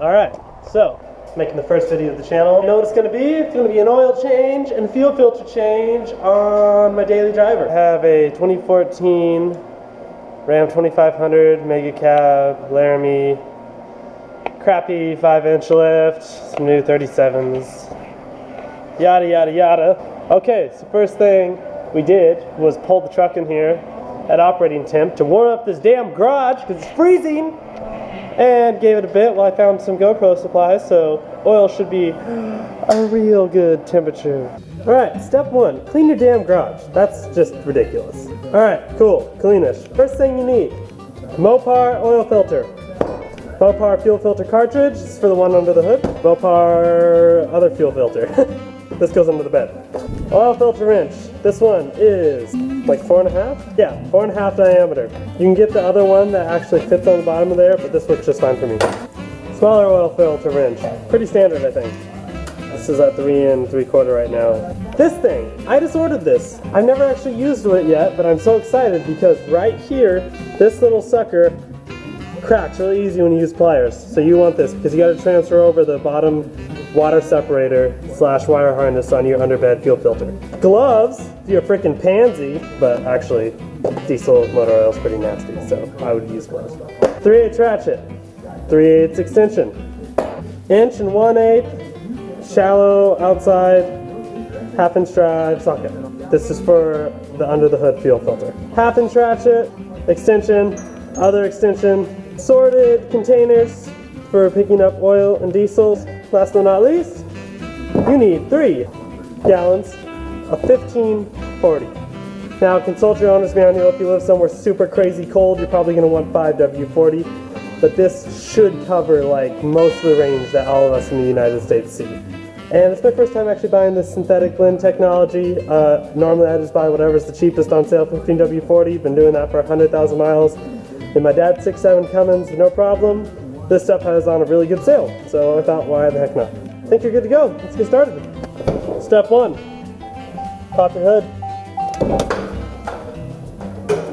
Alright, so making the first video of the channel. You know what it's going to be? It's going to be an oil change and a fuel filter change on my daily driver. I have a 2014 Ram 2500 Mega Cab Laramie, crappy 5-inch lift, some new 37s, yada yada yada. Okay, so first thing we did was pull the truck in here at operating temp to warm up this damn garage because it's freezing, and gave it a bit while I found some GoPro supplies, so oil should be a real good temperature. Alright, step one, clean your damn garage. That's just ridiculous. Alright, cool, cleanish. First thing you need, Mopar oil filter. Mopar fuel filter cartridge, this is for the one under the hood. Mopar other fuel filter. This goes under the bed. Oil filter wrench. This one is like 4.5? Yeah, 4.5 diameter. You can get the other one that actually fits on the bottom of there, but this works just fine for me. Smaller oil filter wrench. Pretty standard, I think. This is at 3 3/4 right now. This thing, I just ordered this. I've never actually used it yet, but I'm so excited because right here, this little sucker cracks really easy when you use pliers. So you want this because you got to transfer over the bottom water separator / wire harness on your underbed fuel filter. Gloves, if you're a freaking pansy, but actually diesel motor oil is pretty nasty, so I would use gloves. 3/8 ratchet, 3/8 extension, 1 1/8 shallow outside, 1/2 drive socket. This is for the under the hood fuel filter. 1/2 ratchet, extension, other extension, sorted containers for picking up oil and diesels. Last but not least, you need 3 gallons of 1540. Now, consult your owner's manual. If you live somewhere super crazy cold, you're probably going to want 5W40, but this should cover like most of the range that all of us in the United States see. And it's my first time actually buying this synthetic blend technology. Normally I just buy whatever's the cheapest on sale, 15W40. Been doing that for 100,000 miles. In my dad's 6.7 Cummins, no problem. This stuff has on a really good sale, so I thought, why the heck not? I think you're good to go. Let's get started. Step 1, pop your hood.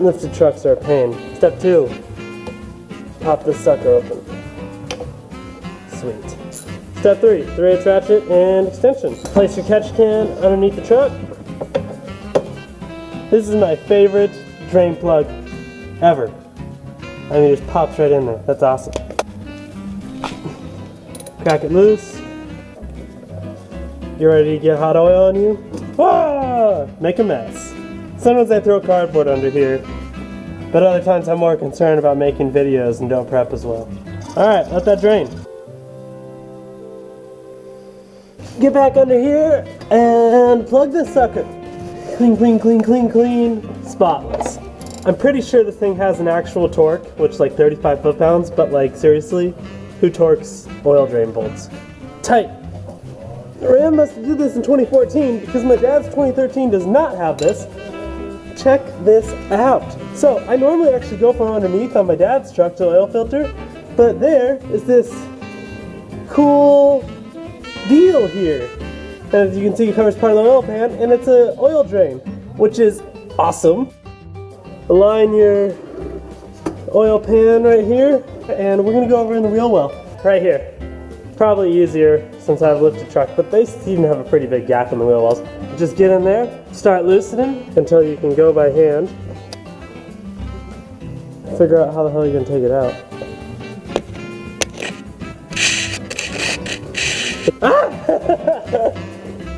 Lifted trucks are a pain. Step 2, pop this sucker open. Sweet. Step 3, 3/8 ratchet and extension. Place your catch can underneath the truck. This is my favorite drain plug ever. I mean, it just pops right in there. That's awesome. Crack it loose. You ready to get hot oil on you? Ah! Make a mess. Sometimes I throw cardboard under here, but other times I'm more concerned about making videos and don't prep as well. Alright, let that drain. Get back under here and plug this sucker. Clean, clean, clean, clean, clean. Spotless. I'm pretty sure this thing has an actual torque, which is like 35 foot-pounds, but like seriously, who torques oil drain bolts? Tight. The Ram must have did this in 2014 because my dad's 2013 does not have this. Check this out. So I normally actually go from underneath on my dad's truck to oil filter, but there is this cool deal here. And as you can see, it covers part of the oil pan, and it's an oil drain, which is awesome. Align your oil pan right here, and we're gonna go over in the wheel well. Right here. Probably easier since I have a lifted truck, but they seem to have a pretty big gap in the wheel wells. Just get in there, start loosening until you can go by hand. Figure out how the hell you're gonna take it out. Ah!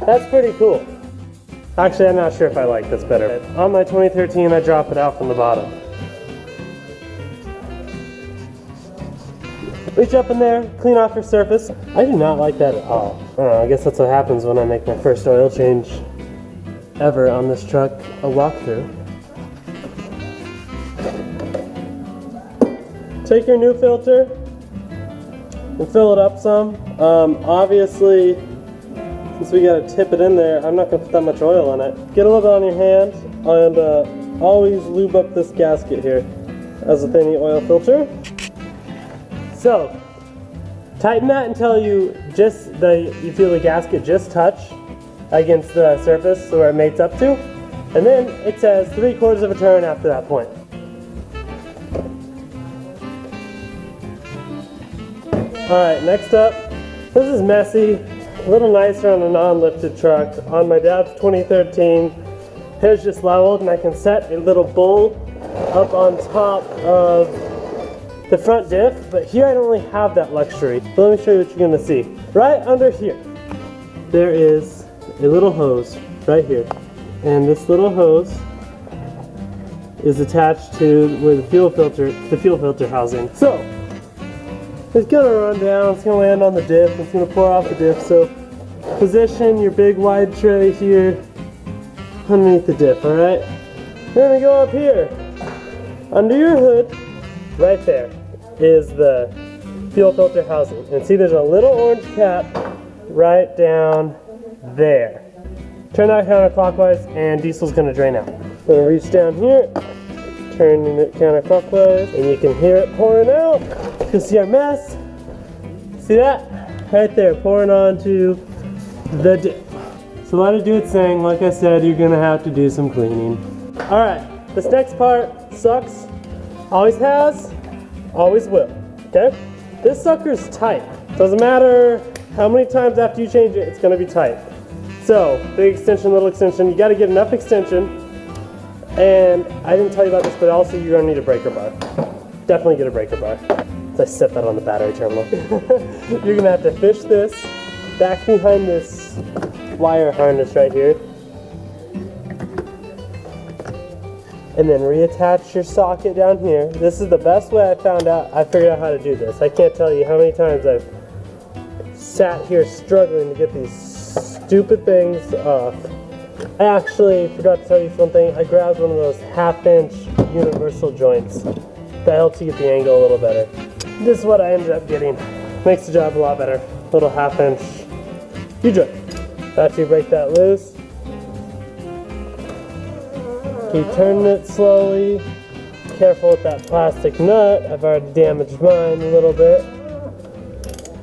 That's pretty cool. Actually, I'm not sure if I like this better. On my 2013, I drop it out from the bottom. Reach up in there, clean off your surface. I do not like that at all. I don't know, I guess that's what happens when I make my first oil change ever on this truck, a walkthrough. Take your new filter and fill it up some. Obviously, since we gotta tip it in there, I'm not gonna put that much oil on it. Get a little bit on your hand, and always lube up this gasket here as with any oil filter. So, tighten that until you feel the gasket just touch against the surface where it mates up to, and then it says 3/4 of a turn after that point. Alright, next up, this is messy, a little nicer on a non-lifted truck. On my dad's 2013, his just leveled, and I can set a little bowl up on top of the front diff, but here I don't really have that luxury. But let me show you what you're gonna see. Right under here, there is a little hose right here. And this little hose is attached to where the fuel filter housing. So, it's gonna run down, it's gonna land on the diff, it's gonna pour off the diff. So, position your big wide tray here underneath the diff, alright? You're gonna go up here. Under your hood, right there, is the fuel filter housing. And see there's a little orange cap right down there. Turn that counterclockwise and diesel's gonna drain out. I'm gonna reach down here, turning it counterclockwise, and you can hear it pouring out. You can see our mess. See that? Right there, pouring onto the dip. So let it do its thing. Like I said, you're gonna have to do some cleaning. All right, this next part sucks. Always has, always will, okay? This sucker's tight. Doesn't matter how many times after you change it, it's gonna be tight. So, big extension, little extension, you gotta get enough extension. And I didn't tell you about this, but also you're gonna need a breaker bar. Definitely get a breaker bar. I set that on the battery terminal. You're gonna have to fish this back behind this wire harness right here. And then reattach your socket down here. This is the best way I figured out how to do this. I can't tell you how many times I've sat here struggling to get these stupid things off. I actually forgot to tell you something. I grabbed one of those 1/2-inch universal joints. That helps you get the angle a little better. This is what I ended up getting. Makes the job a lot better. Little 1/2-inch U-joint. After you break that loose, keep turning it slowly. Careful with that plastic nut. I've already damaged mine a little bit.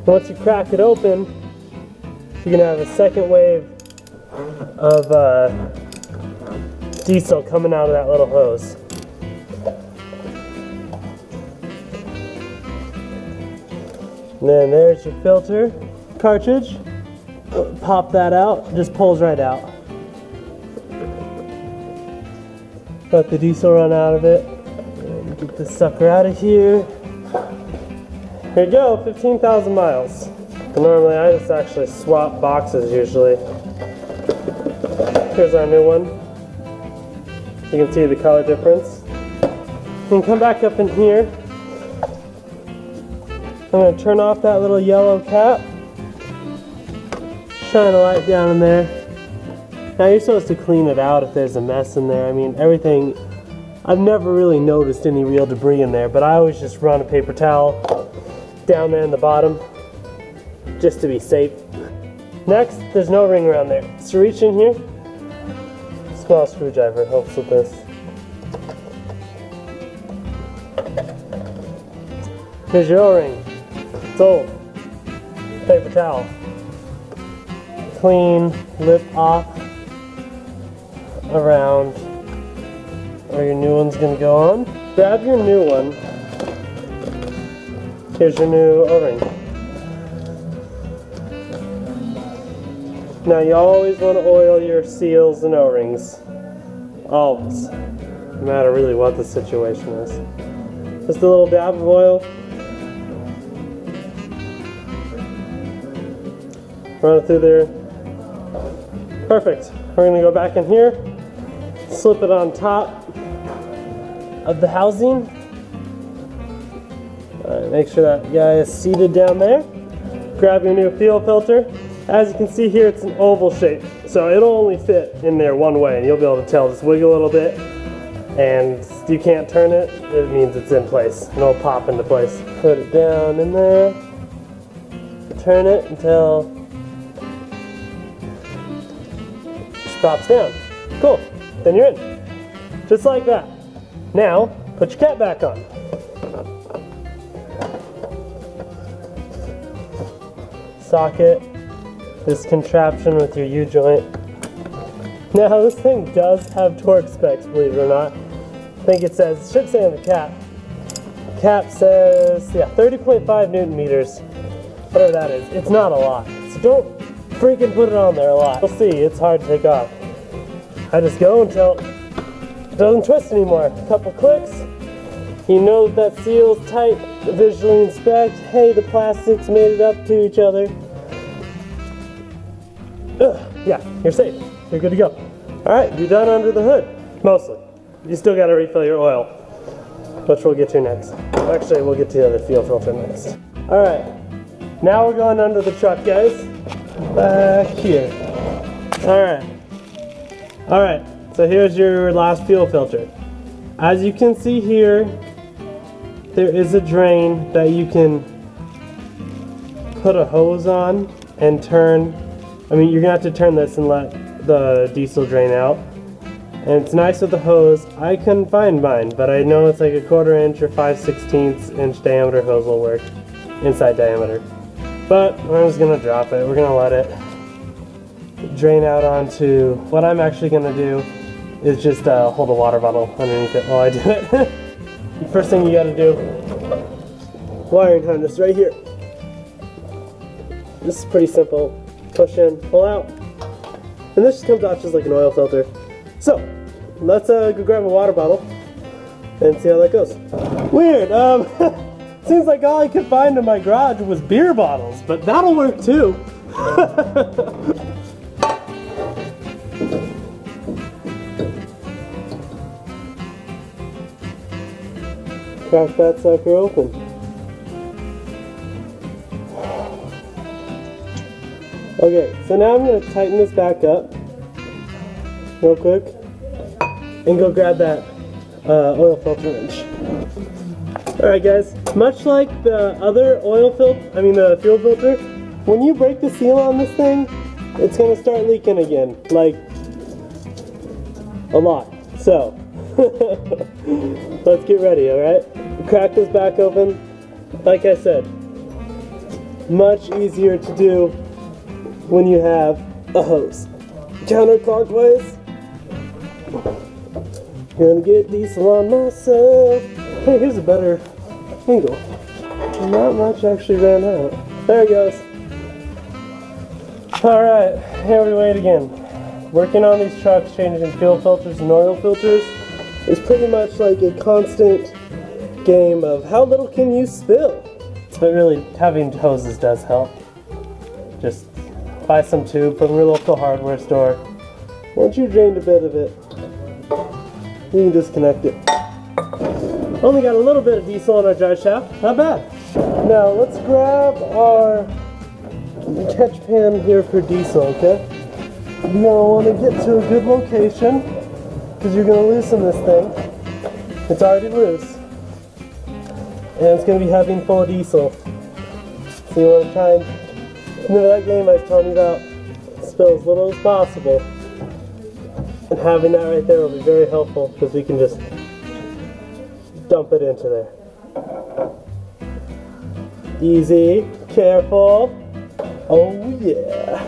Once you crack it open, you're gonna have a second wave of diesel coming out of that little hose. And then there's your filter cartridge. Pop that out, it just pulls right out. Let the diesel run out of it. And get this sucker out of here. Here you go, 15,000 miles. And normally I just actually swap boxes usually. Here's our new one. You can see the color difference. You can come back up in here. I'm going to turn off that little yellow cap. Shine a light down in there. Now you're supposed to clean it out if there's a mess in there. I mean, everything, I've never really noticed any real debris in there, but I always just run a paper towel down there in the bottom just to be safe. Next, there's no ring around there. So reach in here. Small screwdriver helps with this. Here's your O-ring. It's old. Paper towel. Clean, lip off around where your new one's gonna go on. Grab your new one. Here's your new O-ring. Now you always want to oil your seals and O-rings. Always. No matter really what the situation is. Just a little dab of oil. Run it through there. Perfect. We're going to go back in here. Slip it on top of the housing. Alright, make sure that guy is seated down there. Grab your new fuel filter. As you can see here, it's an oval shape, so it'll only fit in there one way, and you'll be able to tell. Just wiggle a little bit, and you can't turn it. It means it's in place, and it'll pop into place. Put it down in there. Turn it until it drops down. Cool. Then you're in. Just like that. Now, put your cap back on. Socket this contraption with your U-joint. Now this thing does have torque specs, believe it or not. I think it should say on the cap. Cap says, yeah, 30.5 Newton meters. whatever that is, it's not a lot. So don't freaking put it on there a lot. You'll see, it's hard to take off. I just go until it doesn't twist anymore. A couple clicks, you know that seal's tight. Visually inspect, hey, the plastics made it up to each other. Yeah, you're safe. You're good to go. Alright, you're done under the hood. Mostly. You still gotta refill your oil, which we'll get to next. Actually, we'll get to the other fuel filter next. Alright, now we're going under the truck, guys. Back here. Alright, so here's your last fuel filter. As you can see here, there is a drain that you can put a hose on and turn. I mean, you're gonna have to turn this and let the diesel drain out. And it's nice with the hose. I couldn't find mine, but I know it's like a 1/4 inch or 5/16 inch diameter hose will work. Inside diameter. But I'm just gonna drop it. We're gonna let it drain out onto, what I'm actually gonna do is just hold a water bottle underneath it while I do it. The first thing you gotta do, wiring harness right here. This is pretty simple. Push in, pull out. And this just comes off just like an oil filter. So, let's go grab a water bottle and see how that goes. Weird, seems like all I could find in my garage was beer bottles, but that'll work too. Crack that sucker open. Okay, so now I'm going to tighten this back up real quick and go grab that oil filter wrench. Alright guys, much like the other the fuel filter, when you break the seal on this thing, it's going to start leaking again, like a lot. So, let's get ready, alright? Crack this back open. Like I said, much easier to do when you have a hose. Counterclockwise. Gonna get diesel on myself. Hey, here's a better angle. Not much actually ran out. There it goes. Alright, here we wait again. Working on these trucks, changing fuel filters and oil filters is pretty much like a constant game of how little can you spill. But really, having hoses does help. Just buy some tube from your local hardware store. Once you've drained a bit of it, you can disconnect it. Only got a little bit of diesel on our drive shaft, not bad. Now let's grab our catch pan here for diesel, okay? You're gonna want to get to a good location because you're gonna loosen this thing. It's already loose. And it's gonna be heavy and full of diesel. So you wanna try and, remember that game I was telling you about? Spill as little as possible. And having that right there will be very helpful because we can just dump it into there. Easy, careful. Oh yeah.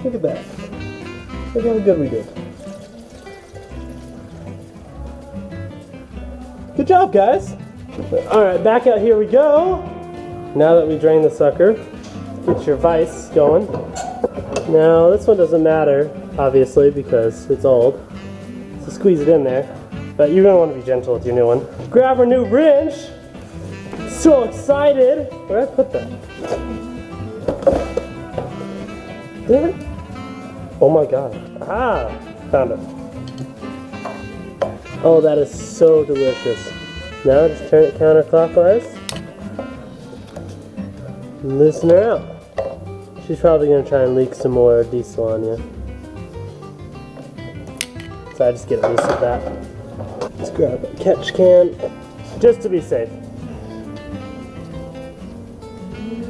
Look at that. Look how good we did. Good job, guys. Alright, back out here we go. Now that we drain the sucker, get your vise going. Now this one doesn't matter, obviously, because it's old. So squeeze it in there. But you're going to want to be gentle with your new one. Grab our new wrench. So excited. Where did I put that? Did I? Oh my god. Ah, found it. Oh, that is so delicious. Now just turn it counterclockwise. And loosen her out. She's probably going to try and leak some more diesel on you. So I just get it loose with that. Let's grab a catch can, just to be safe.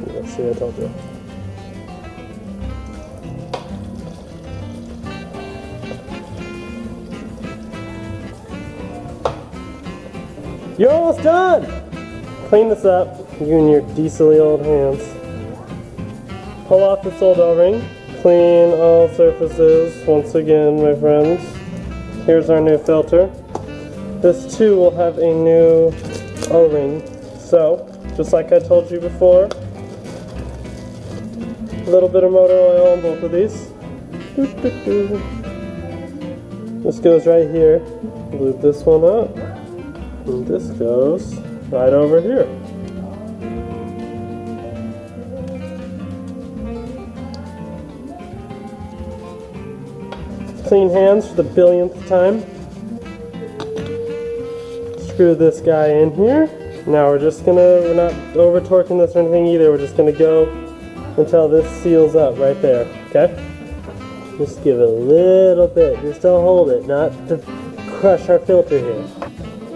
Let's see what I told you. You're almost done! Clean this up, you and your diesel-y old hands. Pull off this old O-ring. Clean all surfaces once again, my friends. Here's our new filter. This too will have a new O-ring. So, just like I told you before, A little bit of motor oil on both of these. This goes right here. Loop this one up. And this goes right over here. Clean hands for the billionth time. Screw this guy in here. Now we're not over torquing this or anything either. We're just gonna go until this seals up right there, okay? Just give it a little bit, just to hold it, not to crush our filter here.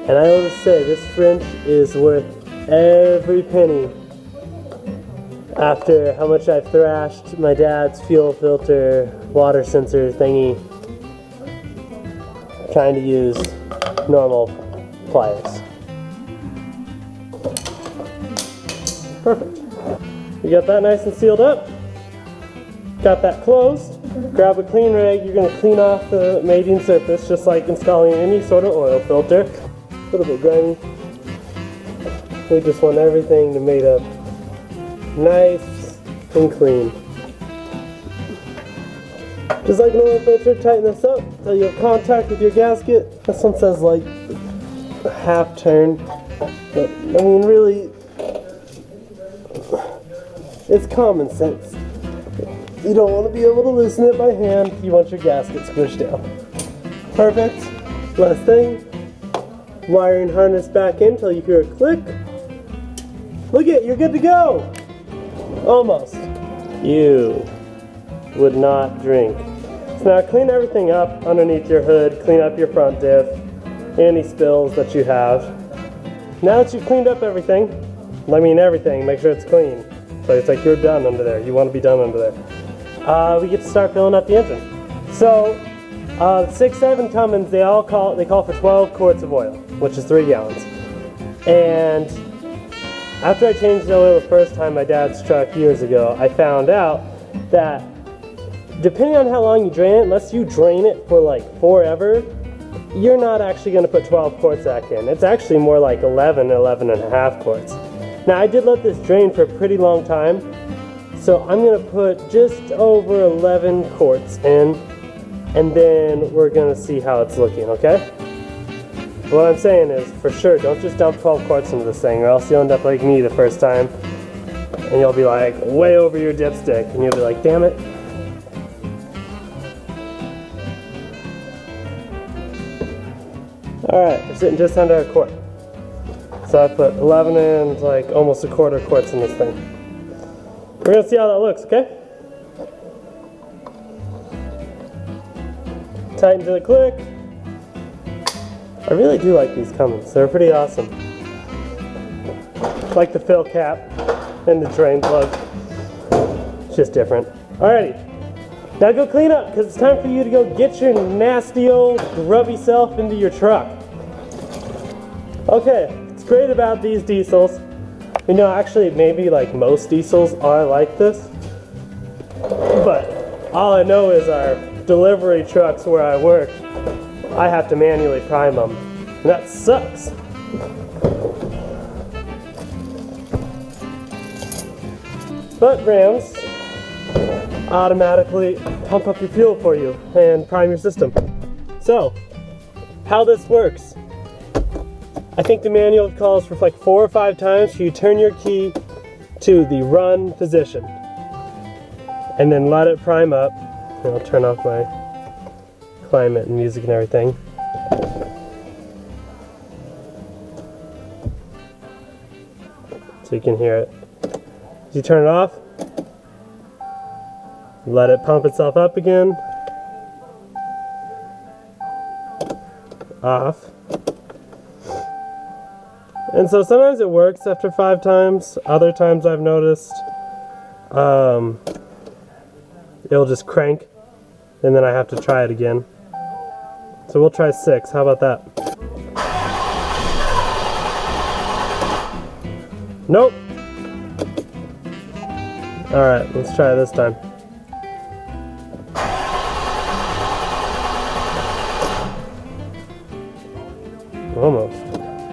And I always say this French is worth every penny after how much I've thrashed my dad's fuel filter water sensor thingy trying to use normal pliers. Perfect. You got that nice and sealed up. Got that closed. Grab a clean rag. You're going to clean off the mating surface just like installing any sort of oil filter. A little bit grimy. We just want everything to made up nice and clean. Just like an oil filter, tighten this up until you have contact with your gasket. This one says like a half turn, but I mean really, it's common sense. You don't want to be able to loosen it by hand. You want your gasket squished down. Perfect. Last thing. Wiring harness back in until you hear a click. Look it, you're good to go. Almost. You would not drink. So now clean everything up underneath your hood. Clean up your front diff. Any spills that you have. Now that you've cleaned up everything, I mean everything, make sure it's clean. So it's like you're done under there. You want to be done under there. We get to start filling up the engine. So, 6.7 Cummins, they call for 12 quarts of oil, which is 3 gallons. And after I changed the oil the first time my dad's truck years ago, I found out that depending on how long you drain it, unless you drain it for like forever, you're not actually going to put 12 quarts back in. It's actually more like 11 and a half quarts. Now I did let this drain for a pretty long time, so I'm going to put just over 11 quarts in, and then we're going to see how it's looking, okay? What I'm saying is, for sure, don't just dump 12 quarts into this thing, or else you'll end up like me the first time, and you'll be like way over your dipstick, and you'll be like, damn it. Alright, we're sitting just under a quart. So I put 11 and like almost a quarter quarts in this thing. We're going to see how that looks, okay? Tighten to the click. I really do like these Cummins. They're pretty awesome. Like the fill cap and the drain plug. It's just different. Alrighty. Now go clean up, because it's time for you to go get your nasty old grubby self into your truck. Okay, what's great about these diesels, you know, actually maybe like most diesels are like this, but all I know is our delivery trucks where I work, I have to manually prime them, and that sucks. But Rams automatically pump up your fuel for you and prime your system. So, how this works. I think the manual calls for like 4 or 5 times for you to turn your key to the run position and then let it prime up. And I'll turn off my climate and music and everything. So you can hear it. As you turn it off, let it pump itself up again. Off. And so sometimes it works after 5 times. Other times I've noticed it'll just crank and then I have to try it again. So we'll try 6. How about that? Nope. Alright, let's try it this time. Almost.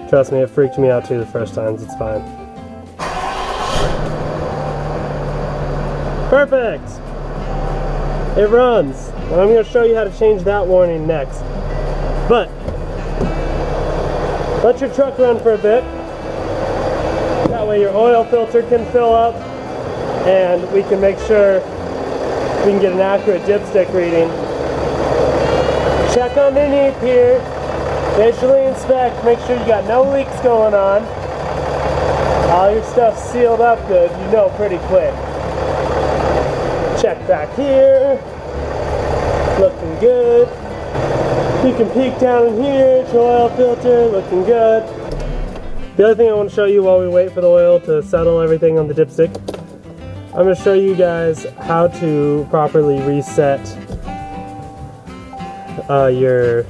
Trust me, it freaked me out too the first times. It's fine. Perfect! It runs. And I'm going to show you how to change that warning next. But let your truck run for a bit. That way your oil filter can fill up and we can make sure we can get an accurate dipstick reading. Check underneath here. Visually inspect. Make sure you got no leaks going on. All your stuff's sealed up good, you know pretty quick. Check back here. Looking good. You can peek down in here. Your oil filter looking good. The other thing I want to show you while we wait for the oil to settle everything on the dipstick, I'm going to show you guys how to properly reset your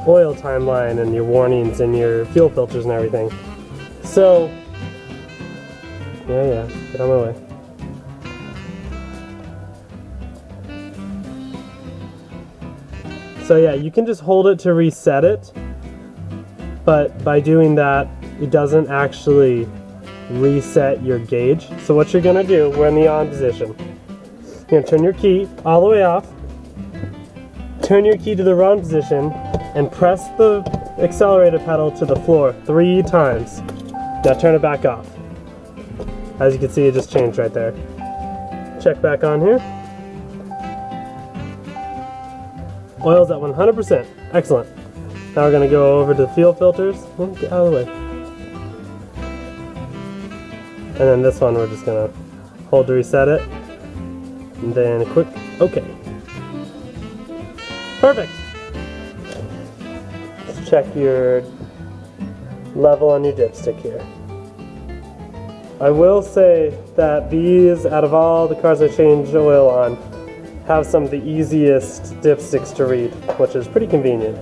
oil timeline and your warnings and your fuel filters and everything. So, yeah, get on my way. So yeah, you can just hold it to reset it, but by doing that, it doesn't actually reset your gauge. So what you're gonna do, we're in the on position. You're gonna turn your key all the way off, turn your key to the run position, and press the accelerator pedal to the floor 3 times. Now turn it back off. As you can see, it just changed right there. Check back on here. Oil's at 100%. Excellent. Now we're gonna go over to the fuel filters. Get out of the way. And then this one we're just gonna hold to reset it. And then a quick OK. Perfect. Let's check your level on your dipstick here. I will say that these, out of all the cars I changed oil on, have some of the easiest dipsticks to read, which is pretty convenient.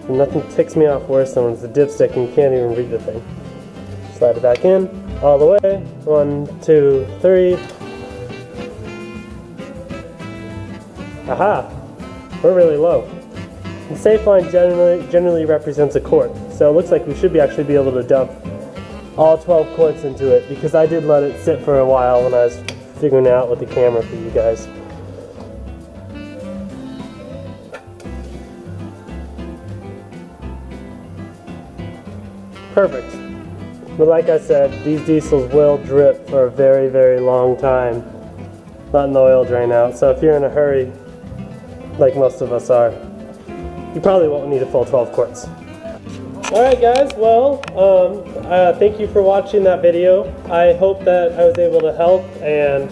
And nothing ticks me off worse than when it's the dipstick and you can't even read the thing. Slide it back in, all the way. 1, 2, 3. Aha! We're really low. The safe line generally represents a quart, so it looks like we should actually be able to dump all 12 quarts into it, because I did let it sit for a while when I was figuring it out with the camera for you guys. Perfect. But like I said, these diesels will drip for a very, very long time, letting the oil drain out. So if you're in a hurry, like most of us are, you probably won't need a full 12 quarts. Alright guys, well, thank you for watching that video. I hope that I was able to help, and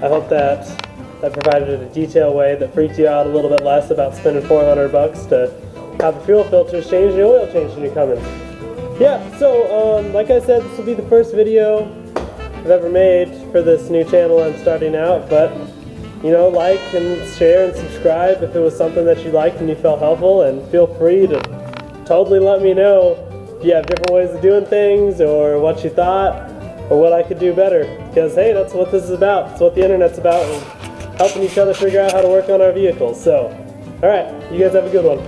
I hope that I provided it a detailed way that freaked you out a little bit less about spending $400 to have the fuel filters changed and the oil changed in your Cummins. Yeah, so like I said, this will be the first video I've ever made for this new channel I'm starting out, but you know, like and share and subscribe if it was something that you liked and you felt helpful, and feel free to totally let me know if you have different ways of doing things or what you thought or what I could do better, because hey, that's what this is about. It's what the internet's about, and helping each other figure out how to work on our vehicles. So, alright, you guys have a good one.